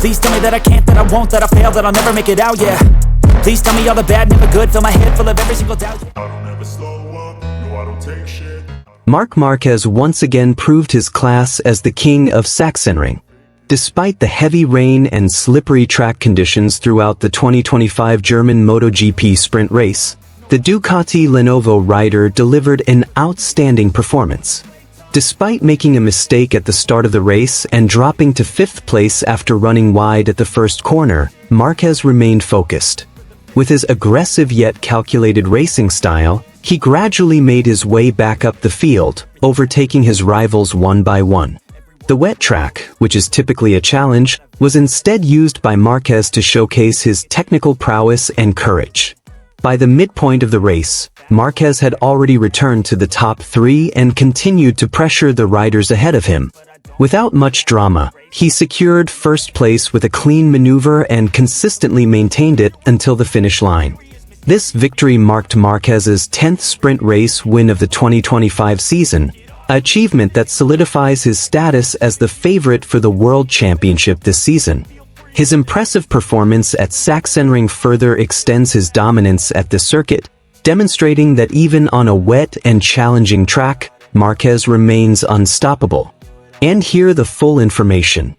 Please tell me that I can't, that I won't, that I fail, that I'll never make it out, yeah. Please tell me all the bad, never good, fill my head full of every single doubt, yeah. I don't ever slow up, no I don't take shit. Marc Marquez once again proved his class as the king of Sachsenring. Despite the heavy rain and slippery track conditions throughout the 2025 German MotoGP sprint race, the Ducati Lenovo rider delivered an outstanding performance. Despite making a mistake at the start of the race and dropping to 5th place after running wide at the first corner, Marquez remained focused. With his aggressive yet calculated racing style, he gradually made his way back up the field, overtaking his rivals one by one. The wet track, which is typically a challenge, was instead used by Marquez to showcase his technical prowess and courage. By the midpoint of the race, Marquez had already returned to the top 3 and continued to pressure the riders ahead of him. Without much drama, he secured first place with a clean maneuver and consistently maintained it until the finish line. This victory marked Marquez's 10th sprint race win of the 2025 season, an achievement that solidifies his status as the favorite for the World Championship this season. His impressive performance at Sachsenring further extends his dominance at the circuit, demonstrating that even on a wet and challenging track, Marquez remains unstoppable. And here the full information.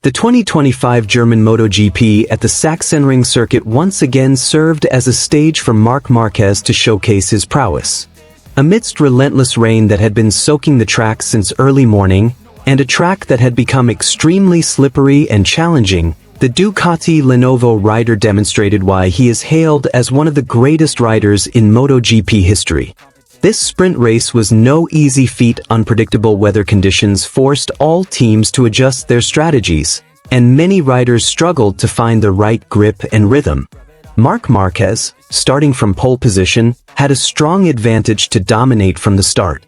The 2025 German MotoGP at the Sachsenring circuit once again served as a stage for Marc Marquez to showcase his prowess. Amidst relentless rain that had been soaking the track since early morning, and a track that had become extremely slippery and challenging, the Ducati Lenovo rider demonstrated why he is hailed as one of the greatest riders in MotoGP history. This sprint race was no easy feat. Unpredictable weather conditions forced all teams to adjust their strategies, and many riders struggled to find the right grip and rhythm. Marc Marquez, starting from pole position, had a strong advantage to dominate from the start.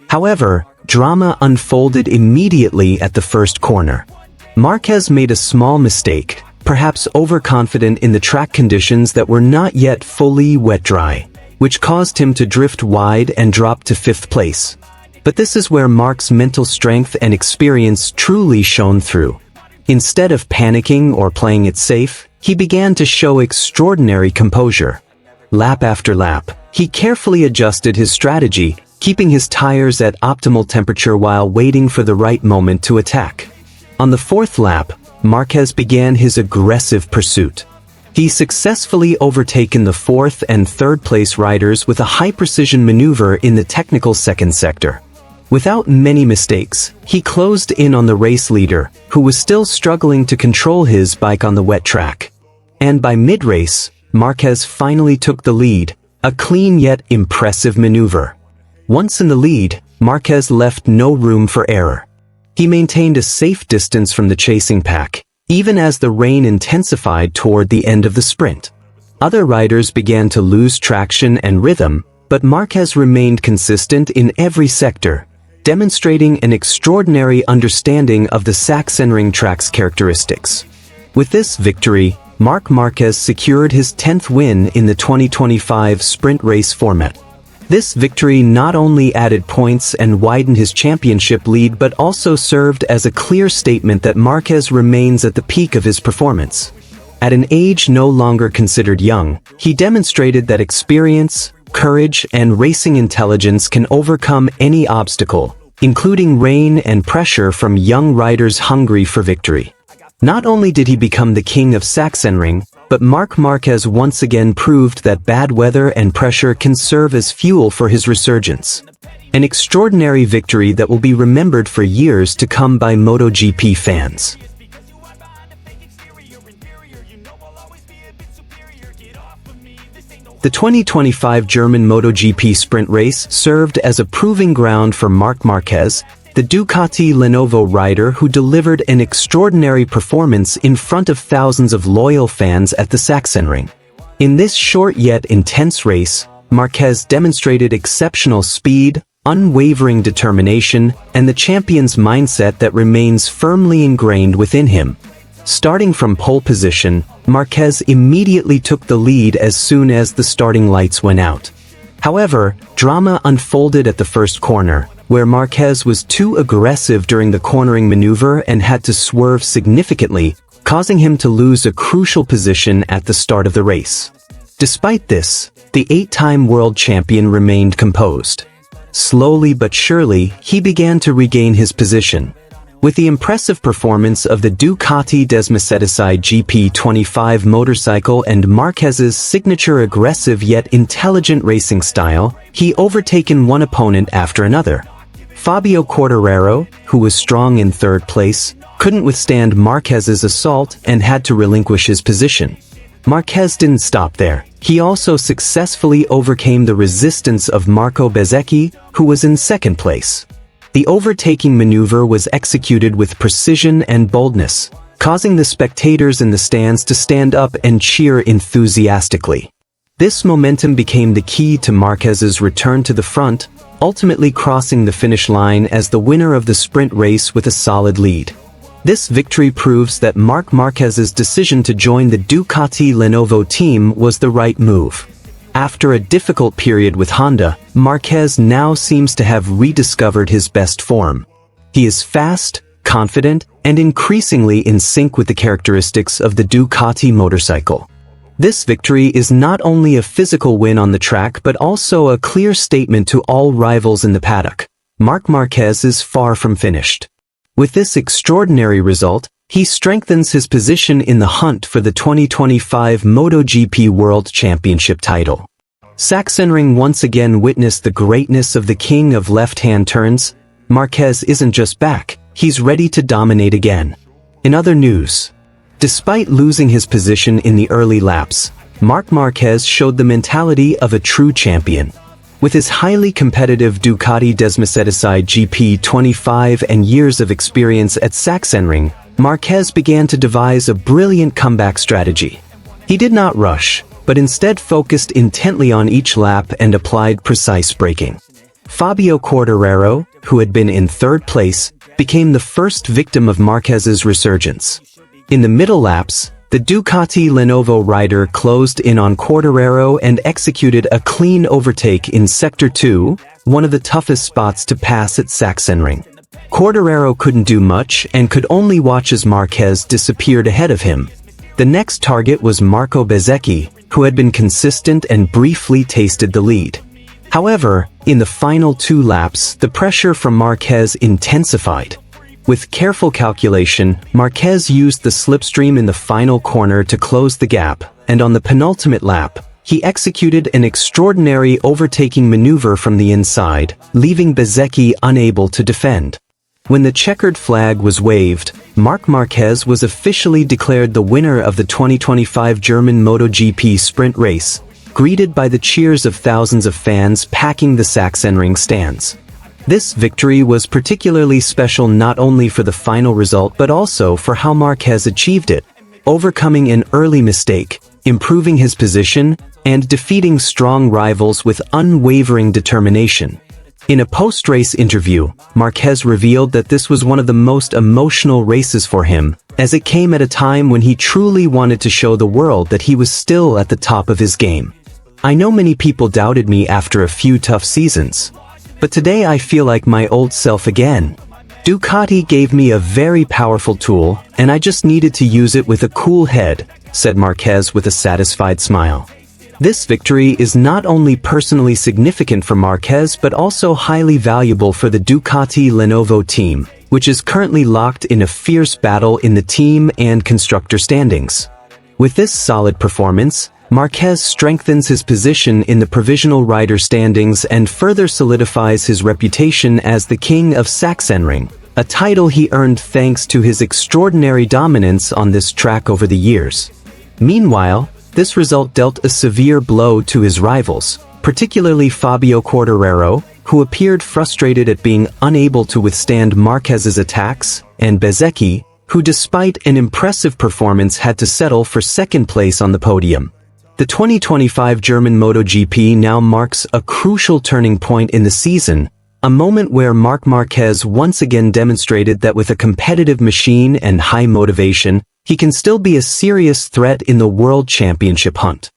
However, drama unfolded immediately at the first corner. Marquez made a small mistake, perhaps overconfident in the track conditions that were not yet fully wet-dry, which caused him to drift wide and drop to 5th place. But this is where Marc's mental strength and experience truly shone through. Instead of panicking or playing it safe, he began to show extraordinary composure. Lap after lap, he carefully adjusted his strategy, keeping his tires at optimal temperature while waiting for the right moment to attack. On the 4th lap, Marquez began his aggressive pursuit. He successfully overtaken the 4th and 3rd place riders with a high-precision maneuver in the technical second sector. Without many mistakes, he closed in on the race leader, who was still struggling to control his bike on the wet track. And by mid-race, Marquez finally took the lead, a clean yet impressive maneuver. Once in the lead, Marquez left no room for error. He maintained a safe distance from the chasing pack, even as the rain intensified toward the end of the sprint. Other riders began to lose traction and rhythm, but Marquez remained consistent in every sector, demonstrating an extraordinary understanding of the Sachsenring track's characteristics. With this victory, Marc Marquez secured his 10th win in the 2025 sprint race format. This victory not only added points and widened his championship lead but also served as a clear statement that Marquez remains at the peak of his performance. At an age no longer considered young, he demonstrated that experience, courage, and racing intelligence can overcome any obstacle, including rain and pressure from young riders hungry for victory. Not only did he become the king of Sachsenring, but Marc Marquez once again proved that bad weather and pressure can serve as fuel for his resurgence. An extraordinary victory that will be remembered for years to come by MotoGP fans. The 2025 German MotoGP sprint race served as a proving ground for Marc Marquez, the Ducati Lenovo rider who delivered an extraordinary performance in front of thousands of loyal fans at the Sachsenring. In this short yet intense race, Marquez demonstrated exceptional speed, unwavering determination, and the champion's mindset that remains firmly ingrained within him. Starting from pole position, Marquez immediately took the lead as soon as the starting lights went out. However, drama unfolded at the first corner, where Marquez was too aggressive during the cornering maneuver and had to swerve significantly, causing him to lose a crucial position at the start of the race. Despite this, the 8-time world champion remained composed. Slowly but surely, he began to regain his position. With the impressive performance of the Ducati Desmosedici GP25 motorcycle and Marquez's signature aggressive yet intelligent racing style, he overtaken one opponent after another. Fabio Quartararo, who was strong in third place, couldn't withstand Marquez's assault and had to relinquish his position. Marquez didn't stop there. He also successfully overcame the resistance of Marco Bezzecchi, who was in second place. The overtaking maneuver was executed with precision and boldness, causing the spectators in the stands to stand up and cheer enthusiastically. This momentum became the key to Marquez's return to the front, ultimately crossing the finish line as the winner of the sprint race with a solid lead. This victory proves that Marc Marquez's decision to join the Ducati Lenovo team was the right move. After a difficult period with Honda, Marquez now seems to have rediscovered his best form. He is fast, confident, and increasingly in sync with the characteristics of the Ducati motorcycle. This victory is not only a physical win on the track but also a clear statement to all rivals in the paddock. Marc Marquez is far from finished. With this extraordinary result, he strengthens his position in the hunt for the 2025 MotoGP World Championship title. Sachsenring once again witnessed the greatness of the king of left-hand turns. Marquez isn't just back, he's ready to dominate again. In other news, despite losing his position in the early laps, Marc Marquez showed the mentality of a true champion. With his highly competitive Ducati Desmosedici GP25 and years of experience at Sachsenring, Marquez began to devise a brilliant comeback strategy. He did not rush, but instead focused intently on each lap and applied precise braking. Fabio Quartararo, who had been in third place, became the first victim of Marquez's resurgence. In the middle laps, the Ducati Lenovo rider closed in on Quartararo and executed a clean overtake in Sector 2, one of the toughest spots to pass at Sachsenring. Quartararo couldn't do much and could only watch as Marquez disappeared ahead of him. The next target was Marco Bezzecchi, who had been consistent and briefly tasted the lead. However, in the final 2 laps, the pressure from Marquez intensified. With careful calculation, Marquez used the slipstream in the final corner to close the gap, and on the penultimate lap, he executed an extraordinary overtaking maneuver from the inside, leaving Bezzecchi unable to defend. When the checkered flag was waved, Marc Marquez was officially declared the winner of the 2025 German MotoGP sprint race, greeted by the cheers of thousands of fans packing the Sachsenring stands. This victory was particularly special not only for the final result but also for how Marquez achieved it, overcoming an early mistake, improving his position, and defeating strong rivals with unwavering determination. In a post-race interview, Marquez revealed that this was one of the most emotional races for him, as it came at a time when he truly wanted to show the world that he was still at the top of his game. "I know many people doubted me after a few tough seasons. But today I feel like my old self again. Ducati gave me a very powerful tool, and I just needed to use it with a cool head," said Marquez with a satisfied smile. This victory is not only personally significant for Marquez but also highly valuable for the Ducati Lenovo team, which is currently locked in a fierce battle in the team and constructor standings. With this solid performance, Marquez strengthens his position in the provisional rider standings and further solidifies his reputation as the King of Sachsenring, a title he earned thanks to his extraordinary dominance on this track over the years. Meanwhile, this result dealt a severe blow to his rivals, particularly Fabio Quartararo, who appeared frustrated at being unable to withstand Marquez's attacks, and Bezzecchi, who despite an impressive performance had to settle for second place on the podium. The 2025 German MotoGP now marks a crucial turning point in the season, a moment where Marc Marquez once again demonstrated that with a competitive machine and high motivation, he can still be a serious threat in the World Championship hunt.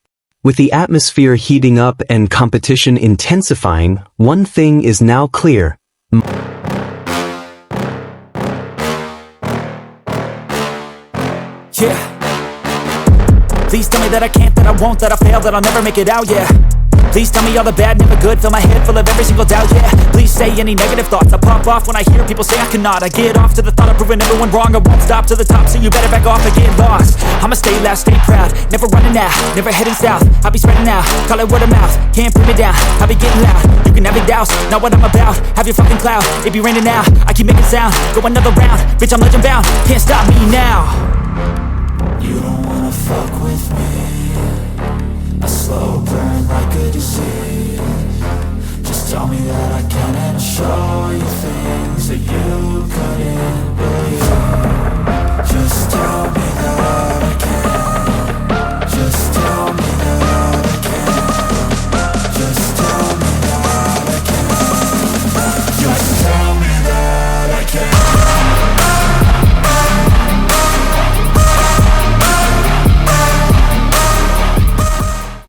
With the atmosphere heating up and competition intensifying, one thing is now clear. yeah. Please tell me that I can't, that I won't, that I fail, that I'll never make it out, yeah. Please tell me all the bad, never good, fill my head full of every single doubt, yeah. Please say any negative thoughts, I pop off when I hear people say I cannot. I get off to the thought of proving everyone wrong, I won't stop to the top, so you better back off and get lost. I'ma stay loud, stay proud, never running out, never heading south. I'll be spreading out, call it word of mouth, can't put me down, I'll be getting loud. You can have your doubts, not what I'm about, have your fucking clout, it be raining now, I keep making sound, go another round, bitch I'm legend bound, can't stop me,